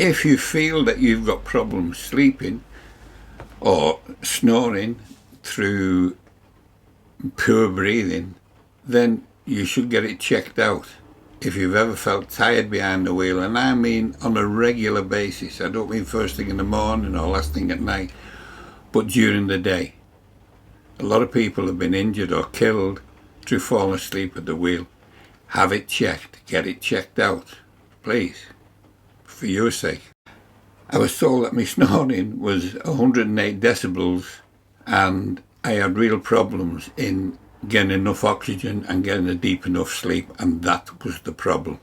If you feel that you've got problems sleeping or snoring through poor breathing, then you should get it checked out. If you've ever felt tired behind the wheel, and I mean on a regular basis, I don't mean first thing in the morning or last thing at night, but during the day. A lot of people have been injured or killed through falling asleep at the wheel. Have it checked, get it checked out, please, for your sake. I was told that my snoring was 108 decibels and I had real problems in getting enough oxygen and getting a deep enough sleep, and that was the problem.